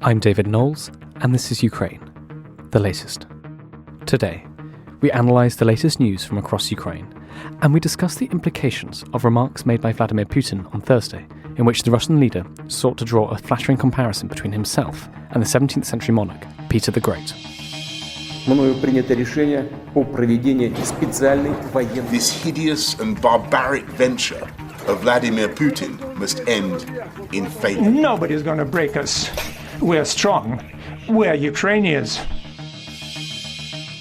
I'm David Knowles, and this is Ukraine, the latest. Today, we analyse the latest news from across Ukraine, and we discuss the implications of remarks made by Vladimir Putin on Thursday, in which the Russian leader sought to draw a flattering comparison between himself and the 17th century monarch, Peter the Great. This hideous and barbaric venture of Vladimir Putin must end in failure. Nobody's going to break us. We're strong. We're Ukrainians.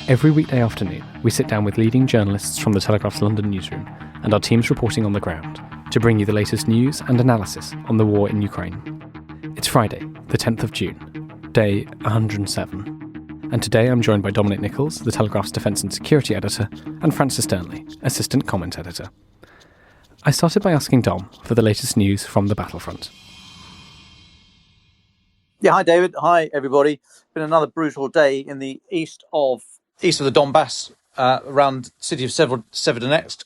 Every weekday afternoon, we sit down with leading journalists from the Telegraph's London newsroom and our teams reporting on the ground to bring you the latest news and analysis on the war in Ukraine. It's Friday, the 10th of June, day 107. And today I'm joined by Dominic Nicholls, the Telegraph's Defence and Security Editor, and Francis Dearnley, Assistant Comment Editor. I started by asking Dom for the latest news from the battlefront. Yeah, hi David. Hi everybody. Been another brutal day in the east of the Donbass, around the city of Severodonetsk.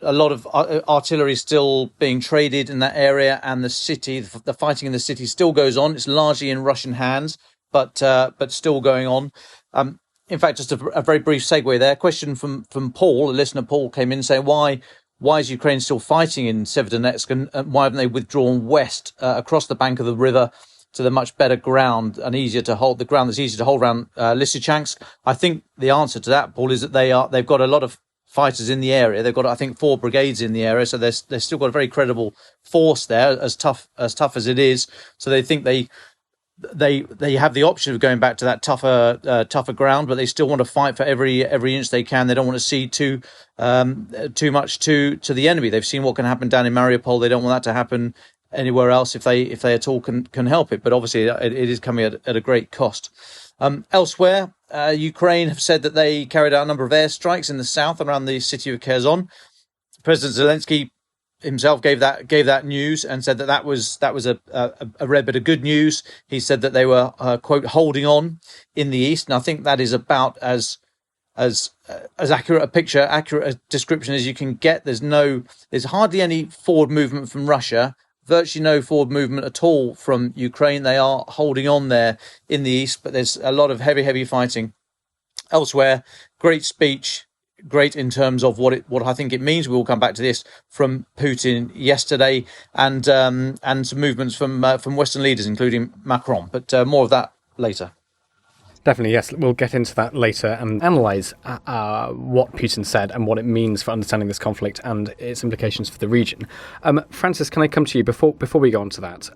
A lot of artillery still being traded in that area, and the fighting in the city still goes on. It's largely in Russian hands, but still going on. In fact, just a very brief segue there. Question from Paul, a listener. Paul came in saying, why is Ukraine still fighting in Severodonetsk, and why haven't they withdrawn west across the bank of the river to the much better ground and easier to hold, the ground that's easier to hold around Lysychansk? I think the answer to that, Paul, is that they've got a lot of fighters in the area. They've got, I think, 4 brigades in the area, so they've still got a very credible force there, as tough as it is. So they think they have the option of going back to that tougher ground, but they still want to fight for every inch they can. They don't want to cede too much to the enemy. They've seen what can happen down in Mariupol. They don't want that to happen anywhere else if they at all can help it. But obviously it is coming at a great cost. Elsewhere, Ukraine have said that they carried out a number of airstrikes in the south around the city of Kherson. President Zelensky himself gave that news and said that was a rare bit of good news. He said that they were quote holding on in the east, and I think that is about as accurate a description as you can get. There's hardly any forward movement from Russia. Virtually no forward movement at all from Ukraine. They are holding on there in the east, but there's a lot of heavy fighting elsewhere. Great speech, great in terms of what I think it means. We will come back to this from Putin yesterday, and some movements from Western leaders, including Macron. But more of that later. Definitely, yes. We'll get into that later and analyse what Putin said and what it means for understanding this conflict and its implications for the region. Francis, can I come to you before we go on to that?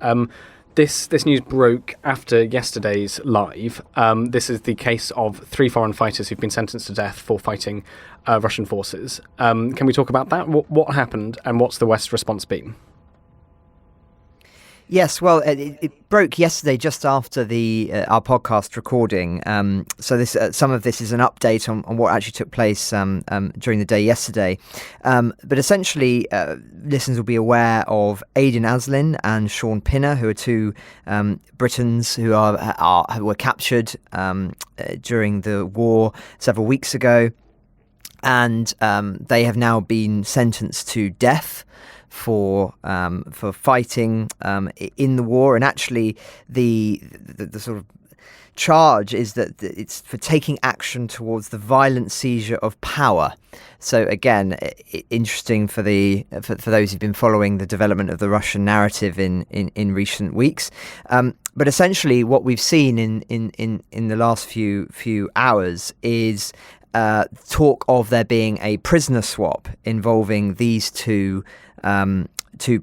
This news broke after yesterday's live. This is the case of 3 foreign fighters who've been sentenced to death for fighting Russian forces. Can we talk about that? What happened, and what's the West's response been? Yes, well, it broke yesterday just after our podcast recording. So this some of this is an update on what actually took place during the day yesterday. But essentially, listeners will be aware of Aidan Aslin and Sean Pinner, who are 2 Britons who were captured during the war several weeks ago, and they have now been sentenced to death for fighting in the war. And actually the sort of charge is that it's for taking action towards the violent seizure of power. So again, interesting for those who've been following the development of the Russian narrative in recent weeks. But essentially what we've seen in the last few hours is talk of there being a prisoner swap involving these two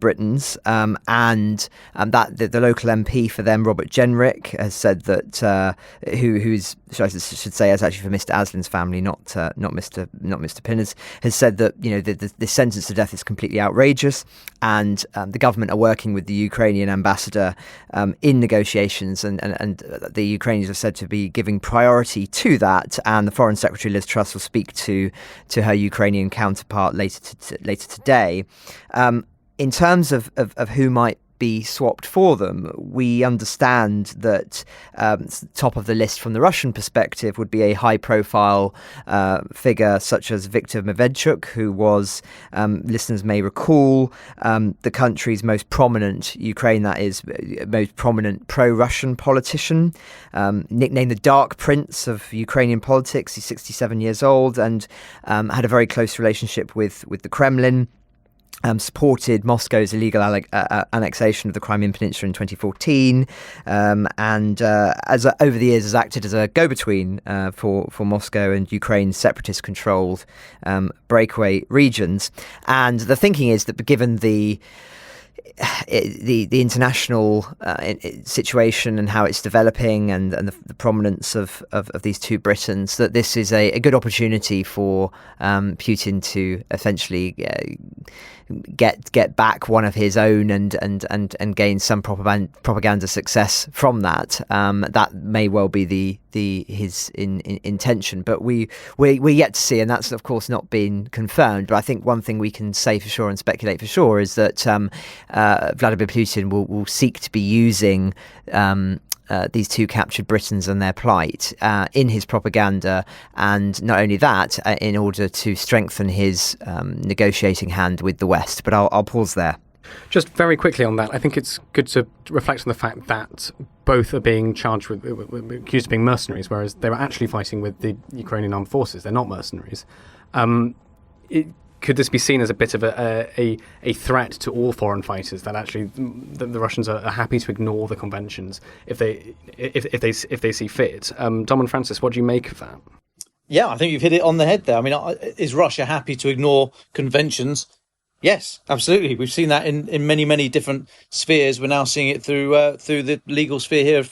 Britons, and that the local MP for them, Robert Jenrick, has said that who's I should say is actually for Mr. Aslin's family, not Mr. Pinner's, has said that the sentence to death is completely outrageous, and the government are working with the Ukrainian ambassador in negotiations, and the Ukrainians have said to be giving priority to that, and the Foreign Secretary Liz Truss will speak to her Ukrainian counterpart later today. In terms of who might be swapped for them. We understand that top of the list from the Russian perspective would be a high-profile figure such as Viktor Medvedchuk, who was, listeners may recall, the country's most prominent, Ukraine that is, most prominent pro-Russian politician, nicknamed the Dark Prince of Ukrainian politics. He's 67 years old and had a very close relationship with the Kremlin. Supported Moscow's illegal annexation of the Crimean Peninsula in 2014, and over the years has acted as a go-between for Moscow and Ukraine's separatist-controlled breakaway regions. And the thinking is that given the international situation and how it's developing and the prominence of these two Britons, that this is a good opportunity for Putin to essentially get back one of his own and gain some propaganda success from that. That may well be his intention, but we're yet to see, and that's of course not been confirmed. But I think one thing we can say for sure and speculate for sure is that Vladimir Putin will seek to be using these two captured Britons and their plight in his propaganda, and not only that, in order to strengthen his negotiating hand with the West. But I'll pause there. Just very quickly on that, I think it's good to reflect on the fact that both are being charged with accused of being mercenaries, whereas they were actually fighting with the Ukrainian armed forces. They're not mercenaries. Could this be seen as a bit of a threat to all foreign fighters, that actually the Russians are happy to ignore the conventions if they see fit? Dom and Francis, what do you make of that? Yeah, I think you've hit it on the head there. I mean, is Russia happy to ignore conventions? Yes, absolutely. We've seen that in many, many different spheres. We're now seeing it through the legal sphere here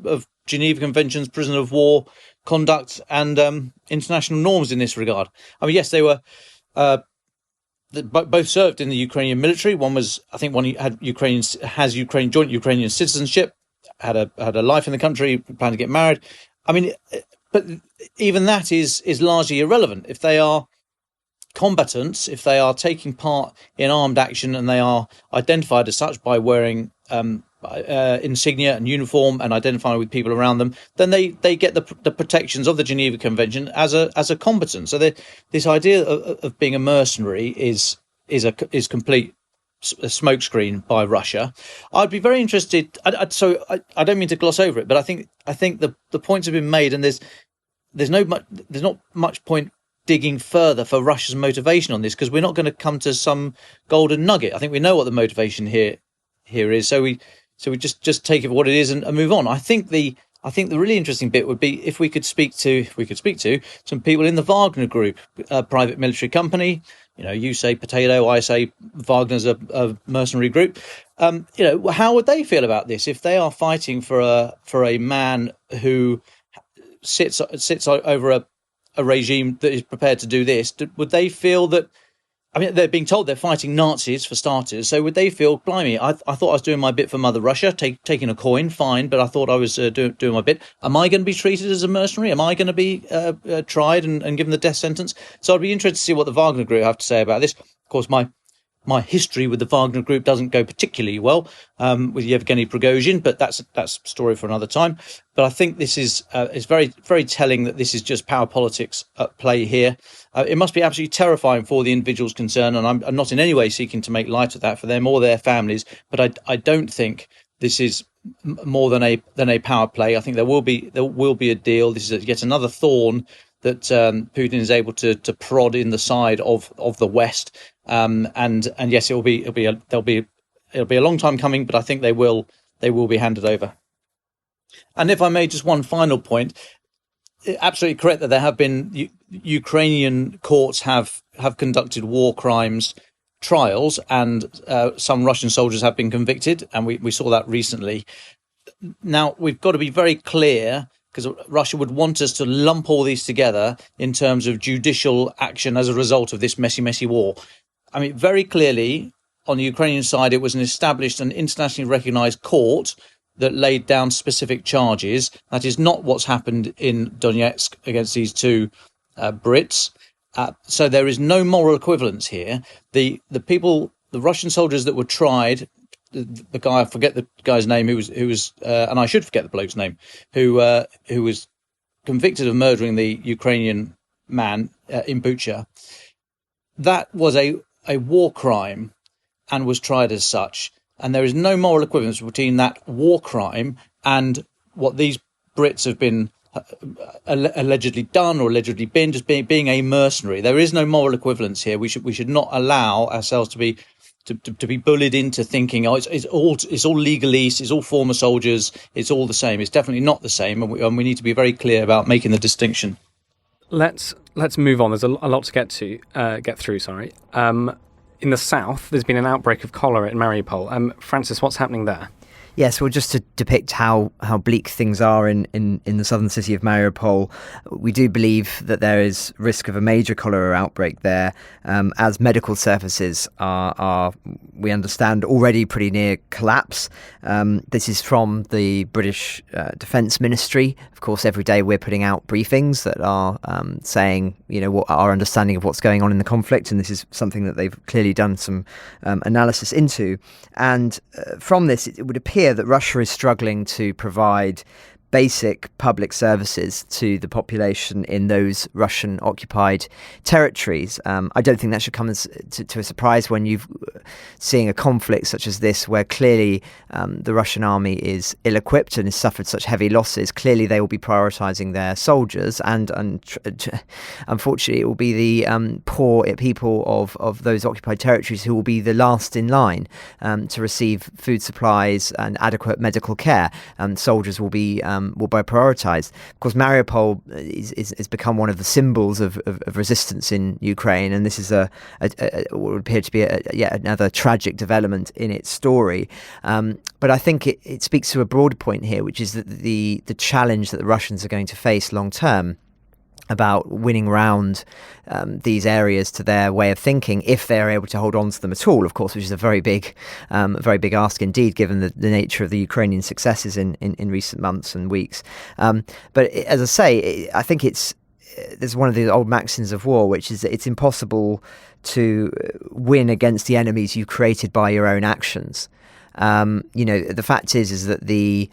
of Geneva Conventions, prisoner of war conduct, and international norms in this regard. I mean, yes, they were both served in the Ukrainian military. One was, I think, one had joint Ukrainian citizenship, had a life in the country, planned to get married. I mean, but even that is largely irrelevant if they are combatants, if they are taking part in armed action and they are identified as such by wearing insignia and uniform and identifying with people around them, then they get the protections of the Geneva Convention as a combatant. So this idea of being a mercenary is complete smokescreen by Russia. I'd be very interested. I don't mean to gloss over it, but I think the points have been made, and there's not much point digging further for Russia's motivation on this, because we're not going to come to some golden nugget. I think we know what the motivation here is, so we just take it for what it is and move on. I think the really interesting bit would be if we could speak to some people in the Wagner Group, a private military company. You know, you say potato, I say Wagner's a mercenary group. How would they feel about this if they are fighting for a man who sits over a regime that is prepared to do this? Would they feel that? I mean, they're being told they're fighting Nazis for starters. So would they feel, blimey, I thought I was doing my bit for Mother Russia, taking a coin, fine, but I thought I was doing my bit. Am I going to be treated as a mercenary? Am I going to be tried and given the death sentence? So I'd be interested to see what the Wagner Group have to say about this. Of course, my history with the Wagner Group doesn't go particularly well with Yevgeny Prigozhin, but that's a story for another time. But I think this is very, very telling that this is just power politics at play here. It must be absolutely terrifying for the individuals concerned, and I'm not in any way seeking to make light of that for them or their families. But I don't think this is more than a power play. I think there will be a deal. This is yet another thorn that Putin is able to prod in the side of the West. And yes, it'll be a long time coming, but I think they will be handed over. And if I may, just one final point. Absolutely correct that there have been Ukrainian courts have conducted war crimes trials, and some Russian soldiers have been convicted, and we saw that recently. Now, we've got to be very clear, because Russia would want us to lump all these together in terms of judicial action as a result of this messy war. I mean, very clearly, on the Ukrainian side, it was an established and internationally recognised court that laid down specific charges. That is not what's happened in Donetsk against these two Brits. So there is no moral equivalence here. The Russian soldiers that were tried the guy, I forget the guy's name, who was, and I should forget the bloke's name, who was convicted of murdering the Ukrainian man in Bucha. That was a war crime and was tried as such. And there is no moral equivalence between that war crime and what these Brits have been allegedly done or allegedly been, just being a mercenary. There is no moral equivalence here. We should not allow ourselves to be bullied into thinking, oh, it's all legalese, it's all former soldiers, it's all the same. It's definitely not the same, and we need to be very clear about making the distinction. Let's move on. There's a lot to get through. Sorry. In the south, there's been an outbreak of cholera in Mariupol. Francis, what's happening there? Yes, well, just to depict how bleak things are in the southern city of Mariupol, we do believe that there is risk of a major cholera outbreak there, as medical services are, we understand, already pretty near collapse. This is from the British Defence Ministry. Of course, every day we're putting out briefings that are saying, what our understanding of what's going on in the conflict, and this is something that they've clearly done some analysis into. And from this, it would appear that Russia is struggling to provide basic public services to the population in those Russian-occupied territories. I don't think that should come as to a surprise when you're seeing a conflict such as this, where clearly the Russian army is ill-equipped and has suffered such heavy losses. Clearly, they will be prioritising their soldiers, and unfortunately, it will be the poor people of those occupied territories who will be the last in line to receive food supplies and adequate medical care. Soldiers will be prioritised. Of course, Mariupol is become one of the symbols of resistance in Ukraine, and this is what would appear to be yet another tragic development in its story. But I think it speaks to a broader point here, which is that the challenge that the Russians are going to face long term about winning round these areas to their way of thinking, if they're able to hold on to them at all, of course, which is a very big ask indeed, given the nature of the Ukrainian successes in recent months and weeks. But as I say, I think there's one of the old maxims of war, which is that it's impossible to win against the enemies you've created by your own actions. The fact is that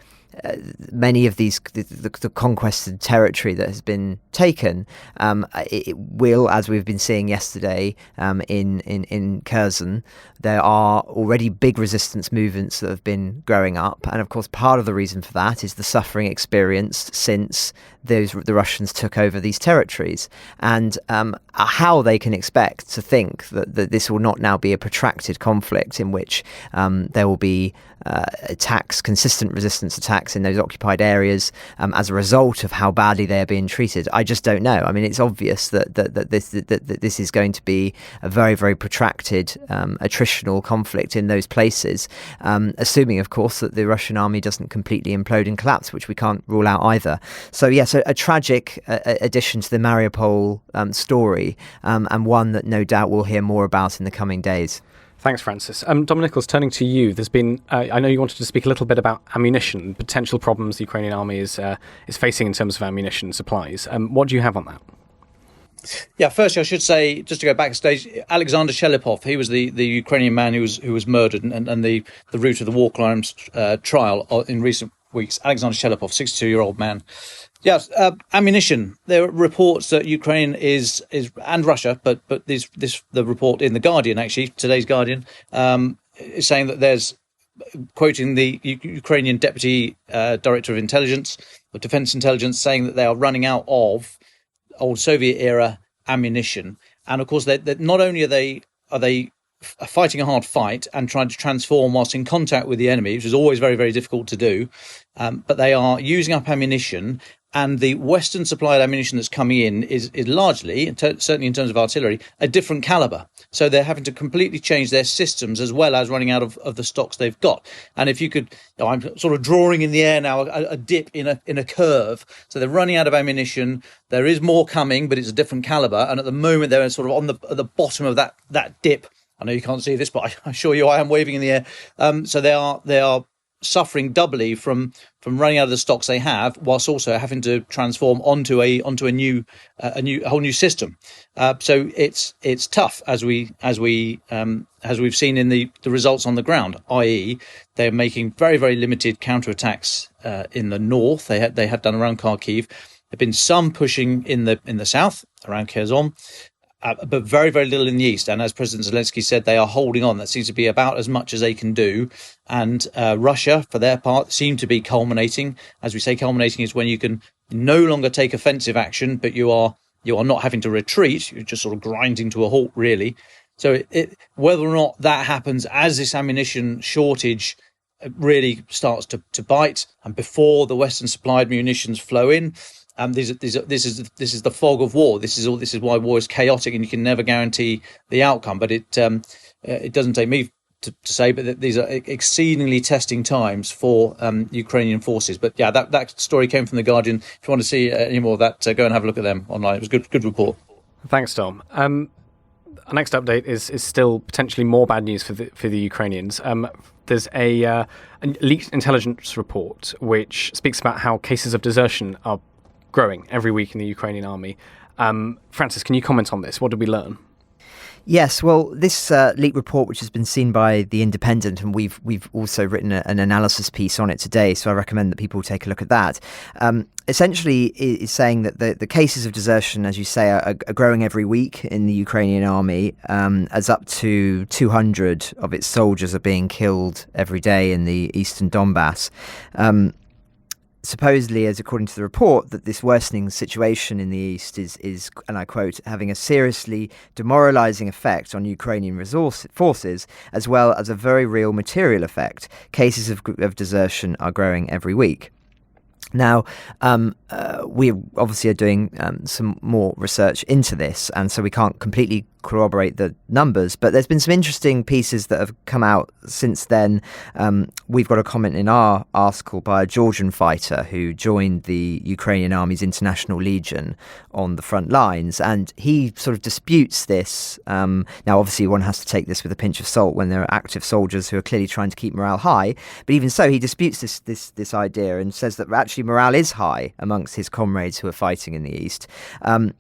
many of these, the conquested territory that has been taken, it will, as we've been seeing yesterday in Kherson, there are already big resistance movements that have been growing up, and of course part of the reason for that is the suffering experienced since the Russians took over these territories, and how they can expect to think that this will not now be a protracted conflict in which there will be attacks, consistent resistance attacks in those occupied areas as a result of how badly they are being treated. I just don't know. I mean, it's obvious that this is going to be a very, very protracted attritional conflict in those places, assuming, of course, that the Russian army doesn't completely implode and collapse, which we can't rule out either. So yes, a tragic addition to the Mariupol story, and one that no doubt we'll hear more about in the coming days. Thanks, Francis. Dominic, turning to you, there's been, I know you wanted to speak a little bit about ammunition, potential problems the Ukrainian army is facing in terms of ammunition supplies. What do you have on that? Yeah, firstly, I should say, just to go back a stage, Alexander Shelipov, he was the Ukrainian man who was murdered and the root of the war crimes trial in recent weeks. Alexander Shelipov, 62-year-old man. Yes, ammunition. There are reports that Ukraine is and Russia, but the report in the Guardian, actually, today's Guardian, is saying that there's, quoting the Ukrainian Deputy Director of Intelligence or Defense Intelligence, saying that they are running out of old Soviet era ammunition, and of course that not only are they fighting a hard fight and trying to transform whilst in contact with the enemy, which is always very, very difficult to do, but they are using up ammunition. And the Western supplied ammunition that's coming in is largely, certainly in terms of artillery, a different caliber. So they're having to completely change their systems as well as running out of the stocks they've got. And if you could, I'm sort of drawing in the air now a dip in a curve. So they're running out of ammunition. There is more coming, but it's a different caliber. And at the moment they're sort of at the bottom of that dip. I know you can't see this, but I assure you I am waving in the air. So they are suffering doubly from running out of the stocks they have, whilst also having to transform onto a whole new system. So it's tough, as we've seen in the results on the ground. I.e., they're making very, very limited counterattacks in the north. They have done around Kharkiv. There've been some pushing in the south around Kherson. But very, very little in the east. And as President Zelensky said, they are holding on. That seems to be about as much as they can do. And Russia, for their part, seem to be culminating. As we say, culminating is when you can no longer take offensive action, but you are not having to retreat. You're just sort of grinding to a halt, really. So whether or not that happens as this ammunition shortage really starts to bite, and before the Western supplied munitions flow in, this is the fog of war. This is why war is chaotic, and you can never guarantee the outcome. But it doesn't take me to say, but these are exceedingly testing times for Ukrainian forces. But yeah, that story came from The Guardian. If you want to see any more of that, go and have a look at them online. It was a good report. Thanks, Dom. Our next update is still potentially more bad news for the Ukrainians. There's a leaked intelligence report which speaks about how cases of desertion are growing every week in the Ukrainian army. Francis, can you comment on this? What did we learn? Yes, well, this leaked report, which has been seen by The Independent, and we've also written an analysis piece on it today, so I recommend that people take a look at that. Essentially, is saying that the cases of desertion, as you say, are growing every week in the Ukrainian army, as up to 200 of its soldiers are being killed every day in the eastern Donbass. Supposedly, as according to the report, that this worsening situation in the east is, and I quote, having a seriously demoralizing effect on Ukrainian forces, as well as a very real material effect. Cases of desertion are growing every week. Now, we obviously are doing some more research into this, and so we can't completely corroborate the numbers, but there's been some interesting pieces that have come out since then. We've got a comment in our article by a Georgian fighter who joined the Ukrainian Army's International Legion on the front lines, and he sort of disputes this. Now, obviously, one has to take this with a pinch of salt when there are active soldiers who are clearly trying to keep morale high, but even so, he disputes this idea and says that actually morale is high amongst his comrades who are fighting in the east. And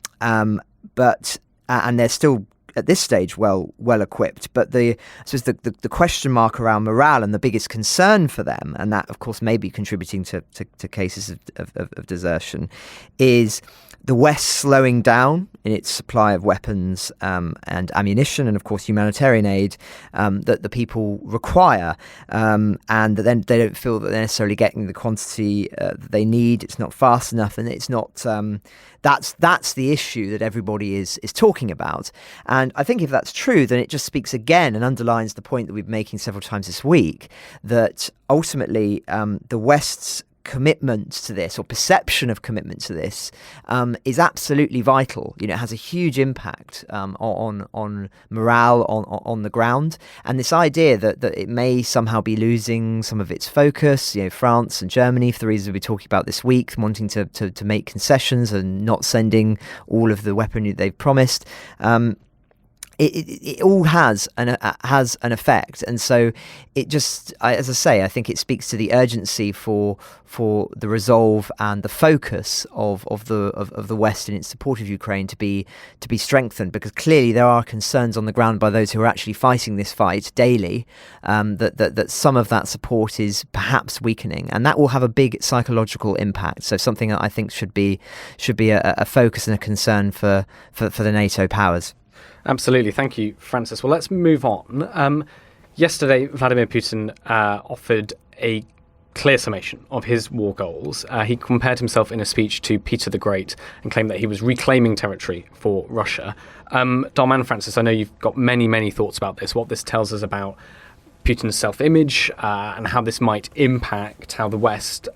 they're still at this stage well equipped, but the question mark around morale and the biggest concern for them, and that of course may be contributing to cases of desertion, is the West slowing down in its supply of weapons and ammunition, and of course humanitarian aid that the people require, and that then they don't feel that they're necessarily getting the quantity that they need. It's not fast enough, and it's not. That's the issue that everybody is talking about. And I think if that's true, then it just speaks again and underlines the point that we've been making several times this week, that ultimately the West's commitment to this, or perception of commitment to this, is absolutely vital. You know, it has a huge impact on morale on the ground, and this idea that it may somehow be losing some of its focus. You know, France and Germany, for the reasons we're talking about this week, wanting to make concessions and not sending all of the weaponry they've promised. It all has an effect, and so it just, as I say, I think it speaks to the urgency for the resolve and the focus of the West in its support of Ukraine to be strengthened, because clearly there are concerns on the ground by those who are actually fighting this fight daily, that some of that support is perhaps weakening, and that will have a big psychological impact. So something that I think should be a focus and a concern for the NATO powers. Absolutely. Thank you, Francis. Well, let's move on. Yesterday, Vladimir Putin offered a clear summation of his war goals. He compared himself in a speech to Peter the Great and claimed that he was reclaiming territory for Russia. Dom and Francis, I know you've got many, many thoughts about this, what this tells us about Putin's self-image and how this might impact how the West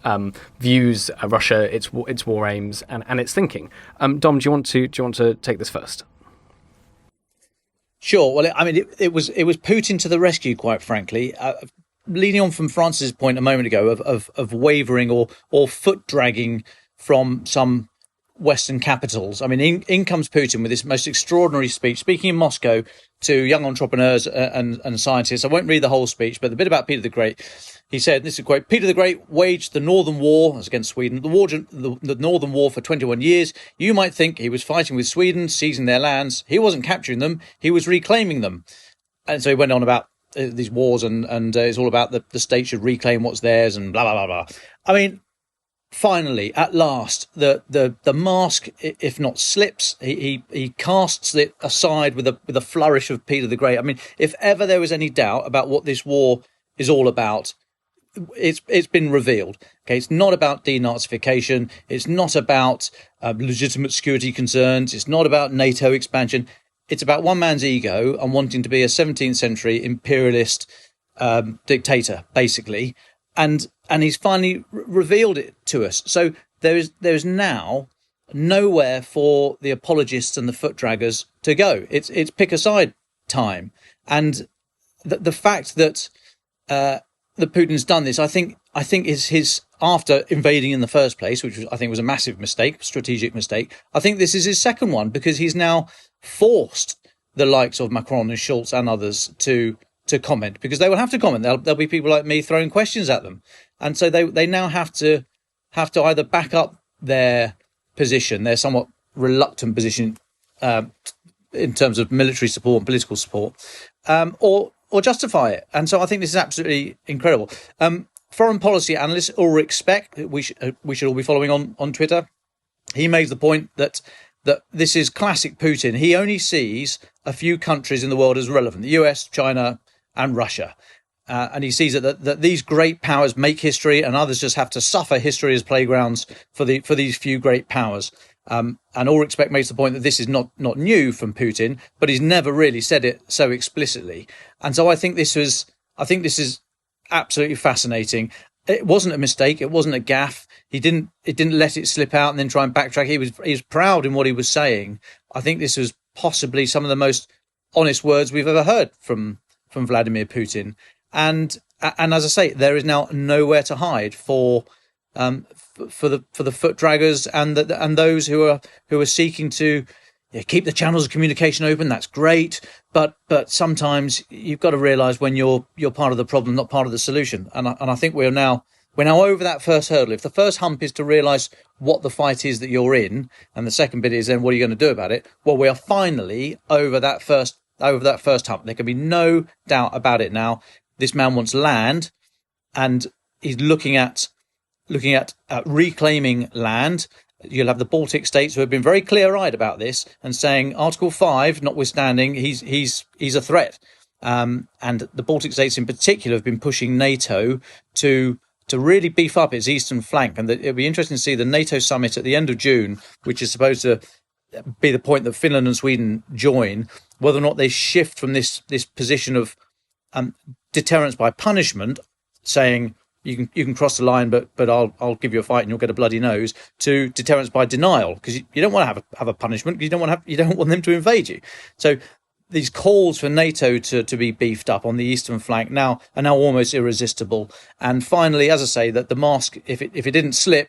views Russia, its war aims and its thinking. Dom, do you want to take this first? Sure. Well, I mean, it was Putin to the rescue, quite frankly. Leading on from Francis's point a moment ago of wavering or foot dragging from some Western capitals. I mean, in comes Putin with this most extraordinary speech, speaking in Moscow to young entrepreneurs and scientists. I won't read the whole speech, but the bit about Peter the Great, he said, this is a quote, "Peter the Great waged the Northern War," as against Sweden, the Northern War for 21 years. You might think he was fighting with Sweden, seizing their lands. He wasn't capturing them, he was reclaiming them. And so he went on about these wars and it's all about the state should reclaim what's theirs and blah, blah, blah, blah. I mean, finally, at last, the mask, if not slips, he casts it aside with a flourish of Peter the Great. I mean, if ever there was any doubt about what this war is all about, it's been revealed. Okay, it's not about denazification. It's not about legitimate security concerns. It's not about NATO expansion. It's about one man's ego and wanting to be a 17th century imperialist dictator, basically. And he's finally revealed it to us. So there is now nowhere for the apologists and the foot draggers to go. It's pick a side time. And the fact that that Putin's done this, I think is his, after invading in the first place, which I think was a massive mistake, strategic mistake. I think this is his second one, because he's now forced the likes of Macron and Scholz and others to comment, because they will have to comment. There'll be people like me throwing questions at them, and so they now have to either back up their position, their somewhat reluctant position in terms of military support and political support, or justify it. And so I think this is absolutely incredible. Foreign policy analyst Ulrich Speck, we should all be following on Twitter. He made the point that this is classic Putin. He only sees a few countries in the world as relevant: the US, China, and Russia. And he sees that these great powers make history, and others just have to suffer history as playgrounds for these few great powers. And Ulrich Speck makes the point that this is not new from Putin, but he's never really said it so explicitly. And so I think this is absolutely fascinating. It wasn't a mistake. It wasn't a gaffe. It didn't let it slip out and then try and backtrack. He was proud in what he was saying. I think this was possibly some of the most honest words we've ever heard from Vladimir Putin. And as I say, there is now nowhere to hide for the foot draggers and those who are seeking to keep the channels of communication open. That's great, but sometimes you've got to realise when you're part of the problem, not part of the solution. And I think we're now over that first hurdle. If the first hump is to realise what the fight is that you're in, and the second bit is then what are you going to do about it? Well, we are finally over that first hump. There can be no doubt about it now. This man wants land, and he's looking at reclaiming land. You'll have the Baltic states who have been very clear-eyed about this and saying Article 5, notwithstanding, he's a threat. And the Baltic states in particular have been pushing NATO to really beef up its eastern flank. And it'll be interesting to see the NATO summit at the end of June, which is supposed to be the point that Finland and Sweden join, whether or not they shift from this position of deterrence by punishment, saying you can cross the line, but I'll give you a fight and you'll get a bloody nose, to deterrence by denial, because you don't want to have a punishment, because you don't want them to invade you. So these calls for NATO to be beefed up on the eastern flank are now almost irresistible. And finally, as I say, that the mask, if it didn't slip,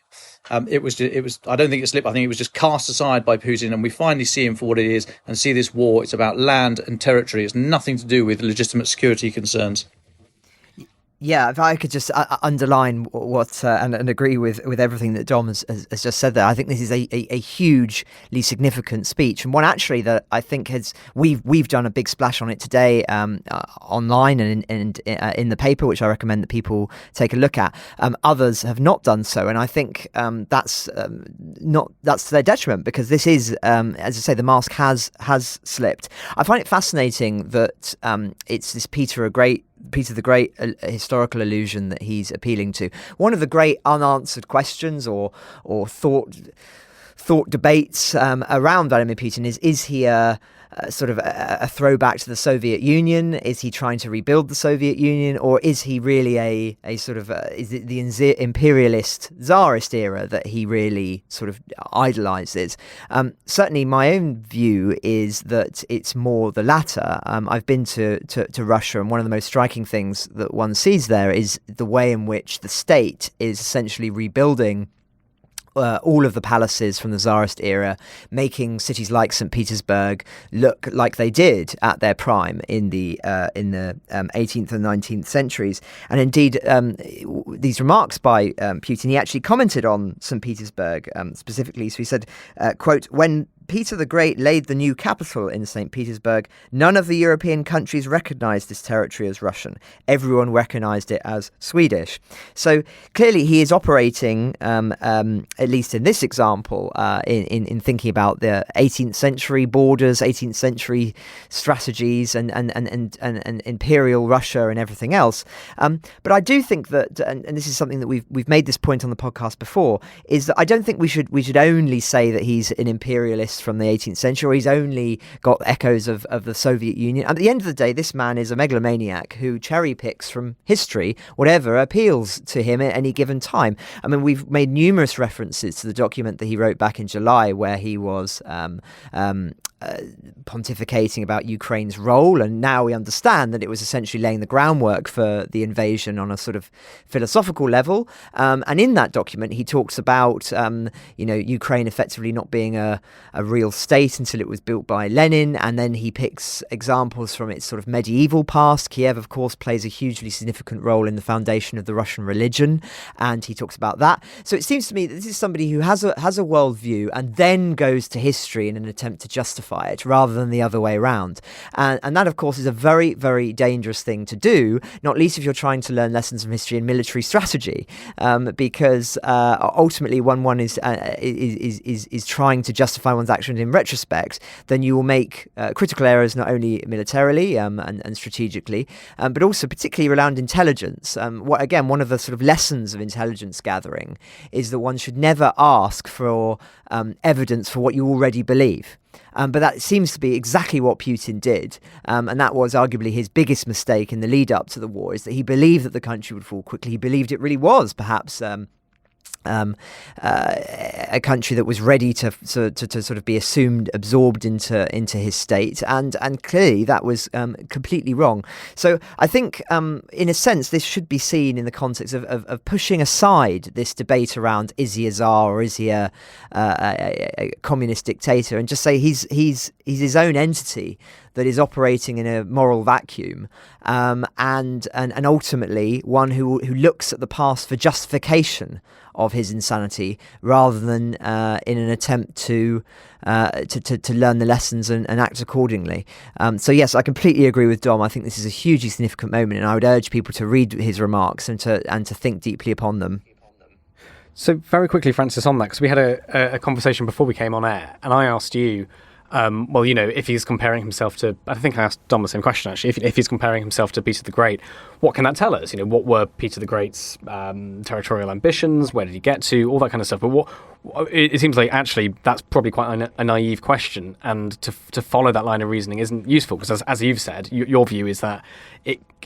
it was I don't think it slipped. I think it was just cast aside by Putin, and we finally see him for what it is and see this war. It's about land and territory. It's nothing to do with legitimate security concerns. Yeah, if I could just underline what and agree with everything that Dom has just said there. I think this is a hugely significant speech, and one actually that I think we've done a big splash on it today online and in the paper, which I recommend that people take a look at. Others have not done so, and I think that's to their detriment, because this is, as I say, the mask has slipped. I find it fascinating that it's this Peter the Great historical illusion that he's appealing to. One of the great unanswered questions or thought debates around Vladimir Putin is he a sort of a throwback to the Soviet Union? Is he trying to rebuild the Soviet Union, or is he really a sort of is it the imperialist Tsarist era that he really sort of idolizes? Certainly my own view is that it's more the latter. I've been to Russia, and one of the most striking things that one sees there is the way in which the state is essentially rebuilding all of the palaces from the Tsarist era, making cities like St. Petersburg look like they did at their prime in the 18th and 19th centuries. And indeed, these remarks by Putin, he actually commented on St. Petersburg specifically. So he said, quote, "When Peter the Great laid the new capital in St. Petersburg, none of the European countries recognized this territory as Russian. Everyone recognized it as Swedish." So clearly he is operating, at least in this example, in thinking about the 18th century borders, 18th century strategies and imperial Russia and everything else. But I do think that, and this is something that we've made this point on the podcast before, is that I don't think we should only say that he's an imperialist from the 18th century, or he's only got echoes of the Soviet Union. At the end of the day, this man is a megalomaniac who cherry picks from history whatever appeals to him at any given time. I mean, we've made numerous references to the document that he wrote back in July, where he was pontificating about Ukraine's role, and now we understand that it was essentially laying the groundwork for the invasion on a sort of philosophical level. And in that document, he talks about Ukraine effectively not being a real state until it was built by Lenin, and then he picks examples from its sort of medieval past. Kiev, of course, plays a hugely significant role in the foundation of the Russian religion, and he talks about that. So it seems to me that this is somebody who has a worldview and then goes to history in an attempt to justify it, rather than the other way around. And that, of course, is a very, very dangerous thing to do, not least if you're trying to learn lessons from history and military strategy, because ultimately when one is trying to justify one's actions in retrospect, then you will make critical errors not only militarily and strategically, but also particularly around intelligence. One of the sort of lessons of intelligence gathering is that one should never ask for evidence for what you already believe. But that seems to be exactly what Putin did. And that was arguably his biggest mistake in the lead up to the war, is that he believed that the country would fall quickly. He believed it really was perhaps a country that was ready to sort of be absorbed into his state, and clearly that was completely wrong. So I think, in a sense, this should be seen in the context of pushing aside this debate around is he a czar or is he a communist dictator, and just say he's his own entity that is operating in a moral vacuum, and ultimately one who looks at the past for justification of his insanity, rather than in an attempt to learn the lessons and act accordingly. So yes, I completely agree with Dom. I think this is a hugely significant moment, and I would urge people to read his remarks and to think deeply upon them. So very quickly, Francis, on that, because we had a conversation before we came on air, and I asked you, if he's comparing himself to, I think I asked Dom the same question actually, if he's comparing himself to Peter the Great, what can that tell us? What were Peter the Great's territorial ambitions? Where did he get to? All that kind of stuff. But it seems like actually that's probably quite a naive question, and to follow that line of reasoning isn't useful, because as you've said, your view is that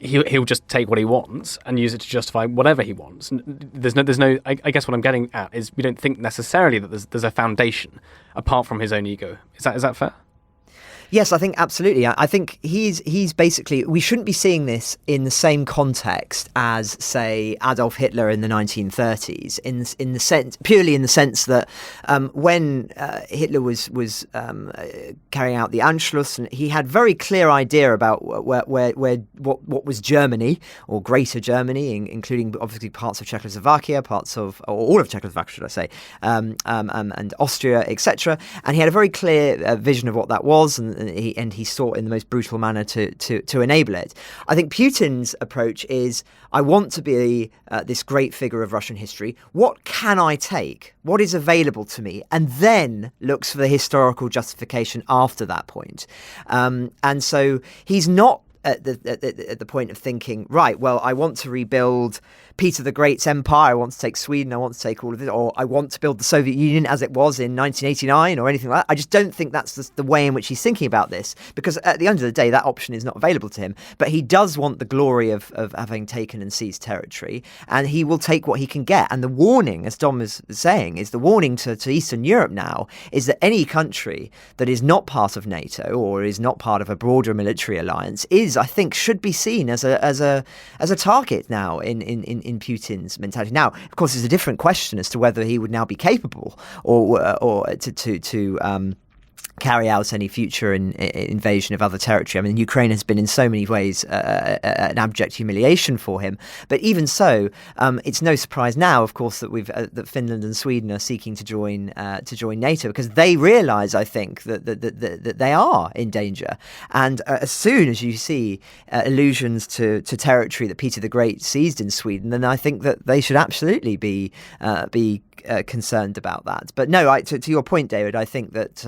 he'll just take what he wants and use it to justify whatever he wants. There's no. I guess what I'm getting at is we don't think necessarily that there's a foundation apart from his own ego. Is that fair? Yes, I think absolutely. I think he's basically, we shouldn't be seeing this in the same context as, say, Adolf Hitler in the 1930s, in the sense, purely in the sense that when Hitler was carrying out the Anschluss, and he had very clear idea about what was Germany, or Greater Germany, including obviously parts of Czechoslovakia, or all of Czechoslovakia, should I say, and Austria, etc. And he had a very clear vision of what that was, and he sought in the most brutal manner to enable it. I think Putin's approach is, I want to be this great figure of Russian history. What can I take? What is available to me? And then looks for the historical justification after that point. And so he's not at the point of thinking, right, well, I want to rebuild Peter the Great's empire, I want to take Sweden, I want to take all of it, or I want to build the Soviet Union as it was in 1989 or anything like that. I just don't think that's the way in which he's thinking about this, because at the end of the day, that option is not available to him. But he does want the glory of having taken and seized territory, and he will take what he can get. And the warning, as Dom is saying, is the warning to Eastern Europe now is that any country that is not part of NATO or is not part of a broader military alliance is I think, should be seen as a target now in Putin's mentality. Now, of course, there's a different question as to whether he would now be capable or to carry out any future invasion of other territory. I mean, Ukraine has been in so many ways an abject humiliation for him. But even so, it's no surprise now, of course, that Finland and Sweden are seeking to join NATO, because they realise, I think, that they are in danger. And as soon as you see allusions to territory that Peter the Great seized in Sweden, then I think that they should absolutely be concerned about that. But no, to your point, David, I think that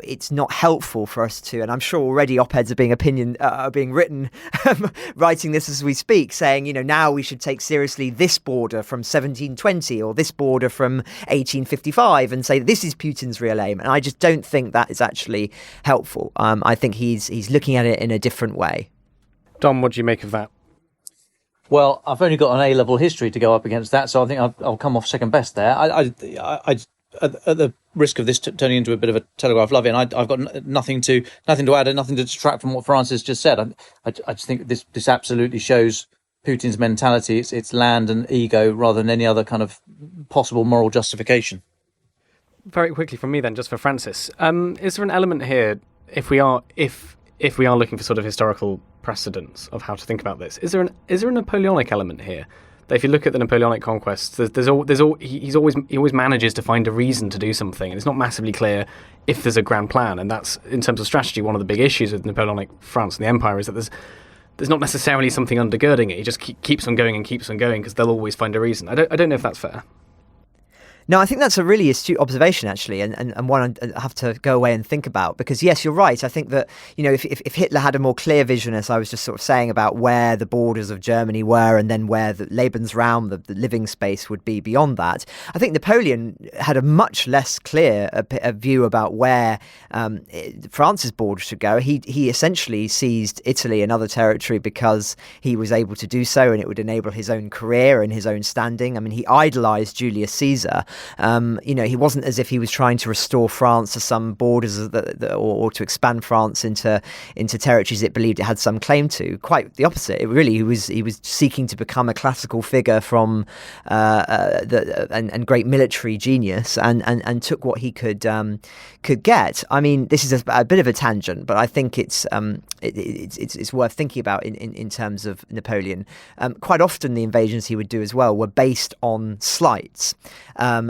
it's not helpful for us to, and I'm sure already op-eds are being written, writing this as we speak, saying, now we should take seriously this border from 1720 or this border from 1855 and say this is Putin's real aim. And I just don't think that is actually helpful. I think he's looking at it in a different way. Dom, what do you make of that? Well, I've only got an A-level history to go up against that, so I think I'll come off second best there. I at the risk of this turning into a bit of a Telegraph love-in, I've got nothing to add and nothing to detract from what Francis just said. I just think this absolutely shows Putin's mentality. It's land and ego rather than any other kind of possible moral justification. Very quickly from me then, just for Francis, is there an element here, if we are looking for sort of historical precedents of how to think about this, is there a Napoleonic element here? That if you look at the Napoleonic conquests, he always manages to find a reason to do something, and it's not massively clear if there's a grand plan. And that's, in terms of strategy, one of the big issues with Napoleonic France and the Empire is that there's not necessarily something undergirding it. He just keeps on going because they'll always find a reason. I don't know if that's fair. No, I think that's a really astute observation, actually, and one I have to go away and think about, because, yes, you're right. I think that, if Hitler had a more clear vision, as I was just sort of saying, about where the borders of Germany were and then where the Lebensraum, the living space, would be beyond that, I think Napoleon had a much less clear a view about where France's borders should go. He essentially seized Italy and other territory because he was able to do so, and it would enable his own career and his own standing. I mean, he idolised Julius Caesar. He wasn't as if he was trying to restore France to some borders or to expand France into territories it believed it had some claim to. Quite the opposite. He was seeking to become a classical figure from and great military genius, and took what he could get. I mean, this is a bit of a tangent, but I think it's worth thinking about in terms of Napoleon. Quite often the invasions he would do as well were based on slights.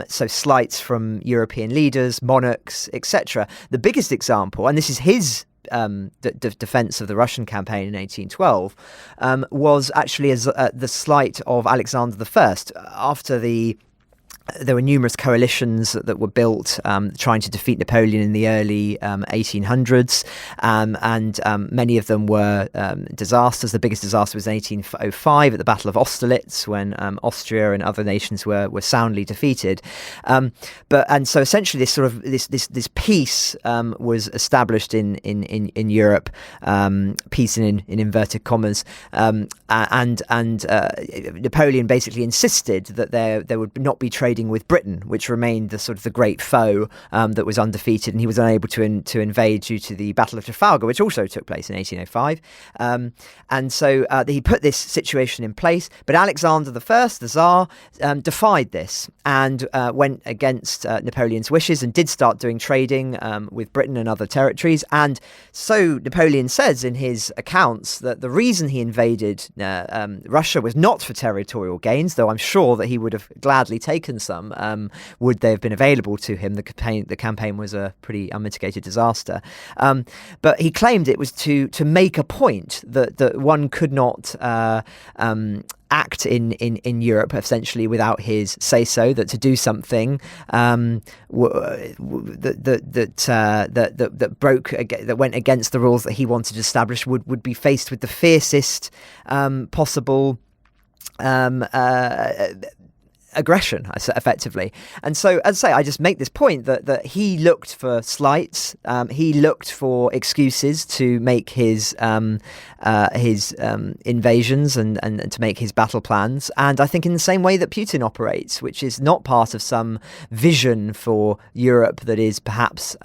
So slights from European leaders, monarchs, etc. The biggest example, and this is his defense of the Russian campaign in 1812, was actually the slight of Alexander I. After there were numerous coalitions that were built trying to defeat Napoleon in the early 1800s, and many of them were disasters. The biggest disaster was in 1805 at the Battle of Austerlitz, when Austria and other nations were soundly defeated. So essentially this peace was established in Europe, peace in inverted commas, and Napoleon basically insisted that there would not be trading with Britain, which remained the great foe that was undefeated, and he was unable to invade due to the Battle of Trafalgar, which also took place in 1805. And so he put this situation in place, but Alexander I, the Tsar, defied this and went against Napoleon's wishes and did start doing trading with Britain and other territories. And so Napoleon says in his accounts that the reason he invaded Russia was not for territorial gains, though I'm sure that he would have gladly taken some, would they have been available to him. The campaign was a pretty unmitigated disaster. But he claimed it was to make a point that one could not act in Europe essentially without his say-so, that to do something that went against the rules that he wanted to establish would be faced with the fiercest possible aggression, effectively. And so, as I say, I just make this point that he looked for slights, he looked for excuses to make his invasions and to make his battle plans. And I think in the same way that Putin operates, which is not part of some vision for Europe that is perhaps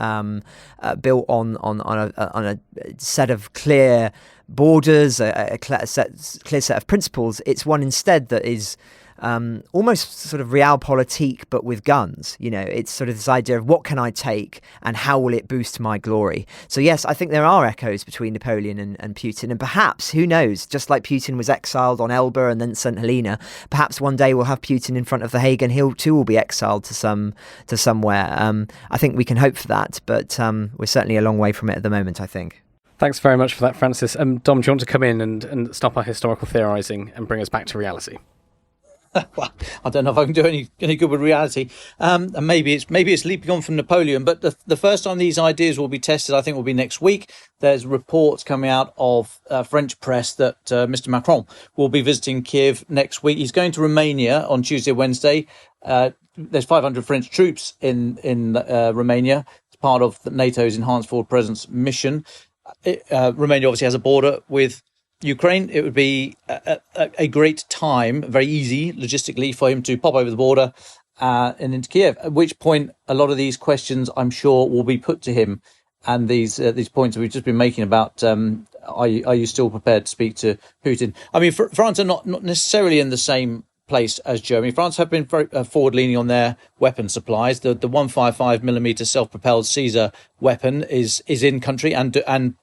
built on a set of clear borders, a clear set of principles. It's one instead that is almost sort of realpolitik, but with guns. It's sort of this idea of what can I take and how will it boost my glory? So yes, I think there are echoes between Napoleon and Putin, and perhaps, who knows, just like Putin was exiled on Elba and then St. Helena, perhaps one day we'll have Putin in front of The Hague and he'll too will be exiled to somewhere. I think we can hope for that, but we're certainly a long way from it at the moment, I think. Thanks very much for that, Francis. Dom, do you want to come in and stop our historical theorising and bring us back to reality? Well, I don't know if I can do any good with reality. And maybe it's leaping on from Napoleon, but the first time these ideas will be tested, I think, will be next week. There's reports coming out of French press that Mr. Macron will be visiting Kiev next week. He's going to Romania on Tuesday, Wednesday. There's 500 French troops in Romania. It's part of NATO's Enhanced Forward Presence mission. Romania obviously has a border with Ukraine. It would be a great time, very easy logistically, for him to pop over the border and into Kiev, at which point a lot of these questions, I'm sure, will be put to him. And these points that we've just been making about are you still prepared to speak to Putin? I mean, France are not necessarily in the same place as Germany. France have been very forward-leaning on their weapon supplies. The 155mm self-propelled Caesar weapon is in country, and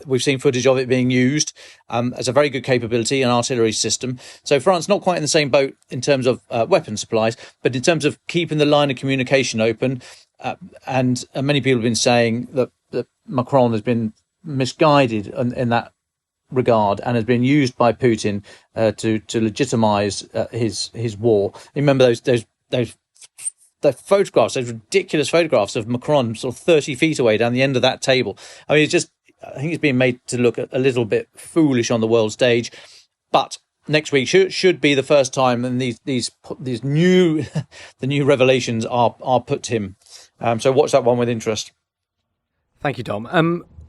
we've seen footage of it being used as a very good capability, an artillery system. So France not quite in the same boat in terms of weapon supplies, but in terms of keeping the line of communication open. And many people have been saying that Macron has been misguided in that regard and has been used by Putin to legitimize his war. Remember those photographs, those ridiculous photographs of Macron sort of 30 feet away down the end of that table. I mean, I think it's being made to look a little bit foolish on the world stage. But next week should be the first time, and these new the new revelations are put to him. So watch that one with interest. Thank you, Dom.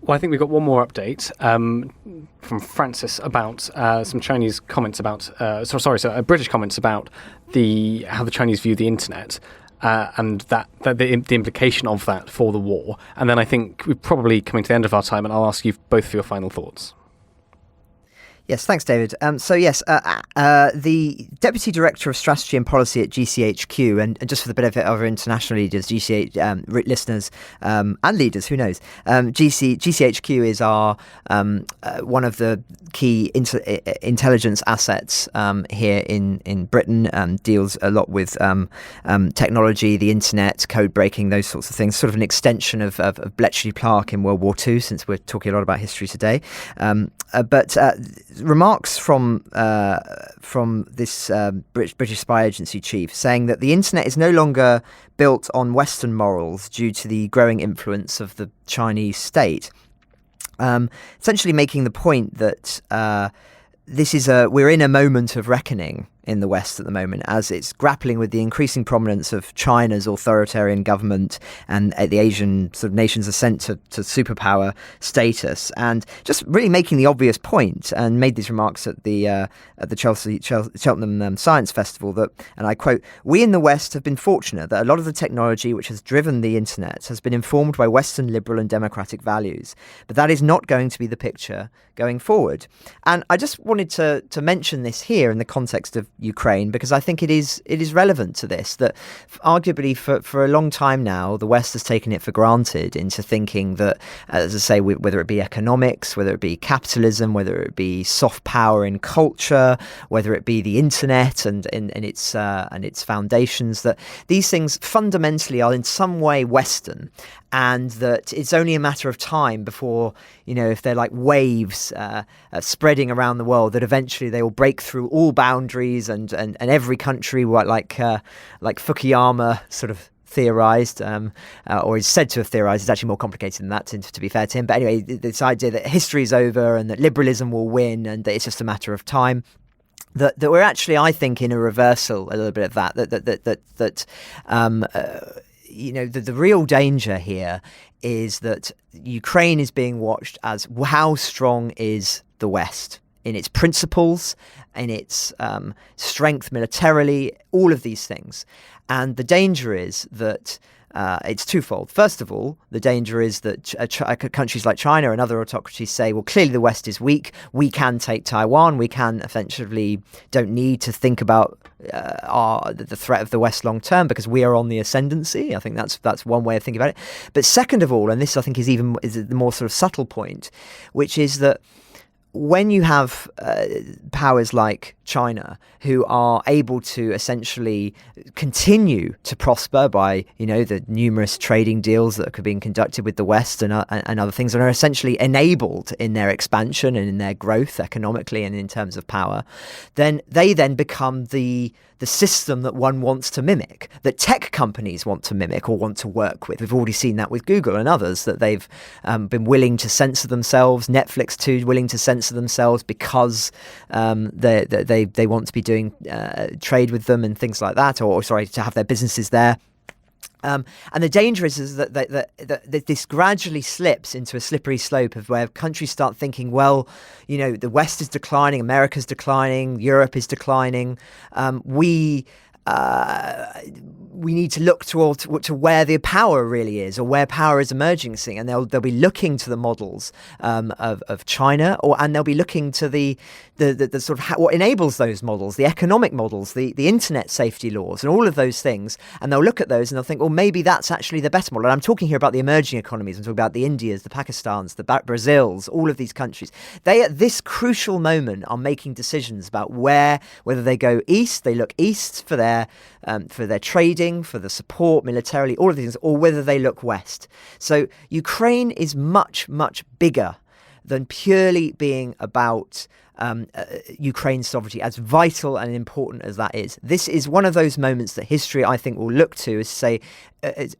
Well, I think we've got one more update from Francis about some Chinese comments about British comments about how the Chinese view the internet. And the implication of that for the war. And then I think we're probably coming to the end of our time, and I'll ask you both for your final thoughts. Yes, thanks, David. The Deputy Director of Strategy and Policy at GCHQ, and just for the benefit of our international leaders, listeners and leaders, who knows, GCHQ is our one of the key intelligence assets here in Britain, deals a lot with technology, the internet, code breaking, those sorts of things, sort of an extension of Bletchley Park in World War II, since we're talking a lot about history today. But remarks from this British spy agency chief saying that the internet is no longer built on Western morals due to the growing influence of the Chinese state. Essentially making the point that we're in a moment of reckoning in the West at the moment, as it's grappling with the increasing prominence of China's authoritarian government and the Asian sort of nations' ascent to superpower status, and just really making the obvious point, and made these remarks at the Cheltenham Science Festival that, and I quote, "We in the West have been fortunate that a lot of the technology which has driven the internet has been informed by Western liberal and democratic values, but that is not going to be the picture going forward." And I just wanted to mention this here in the context of Ukraine, because I think it is relevant to this, that arguably for a long time now the West has taken it for granted into thinking that, as I say, whether it be economics, whether it be capitalism, whether it be soft power in culture, whether it be the internet and its foundations, that these things fundamentally are in some way Western, and that it's only a matter of time before, if they're like waves spreading around the world, that eventually they will break through all boundaries and every country, like Fukuyama sort of theorized, or is said to have theorized. It's actually more complicated than that, to be fair to him. But anyway, this idea that history is over and that liberalism will win and that it's just a matter of time. That we're actually, I think, in a reversal a little bit of that. The real danger here is that Ukraine is being watched as how strong is the West in its principles, in its strength militarily, all of these things. And the danger is that it's twofold. First of all, the danger is that countries like China and other autocracies say, well, clearly the West is weak. We can take Taiwan. We can effectively don't need to think about the threat of the West long term because we are on the ascendancy. I think that's one way of thinking about it. But second of all, and this I think is the more sort of subtle point, which is that when you have powers like China who are able to essentially continue to prosper by, the numerous trading deals that are being conducted with the West and other things, and are essentially enabled in their expansion and in their growth economically and in terms of power, then they become the system that one wants to mimic, that tech companies want to mimic or want to work with. We've already seen that with Google and others, that they've been willing to censor themselves. Netflix too, willing to censor themselves because they want to be doing trade with them and things like that, or to have their businesses there. And the danger is that this gradually slips into a slippery slope of where countries start thinking, well, the West is declining, America's declining, Europe is declining. We need to look to where the power really is, or where power is emerging, and they'll be looking to the models of China, and they'll be looking to the sort of what enables those models, the economic models, the internet safety laws, and all of those things, and they'll look at those and they'll think, well, maybe that's actually the better model. And I'm talking here about the emerging economies. I'm talking about the Indias, the Pakistans, the Brazils, all of these countries. They at this crucial moment are making decisions about whether they go east, they look east for their trading, for the support militarily, all of these things, or whether they look west. So Ukraine is much, much bigger than purely being about Ukraine's sovereignty, as vital and important as that is. This is one of those moments that history, I think, will look to is say,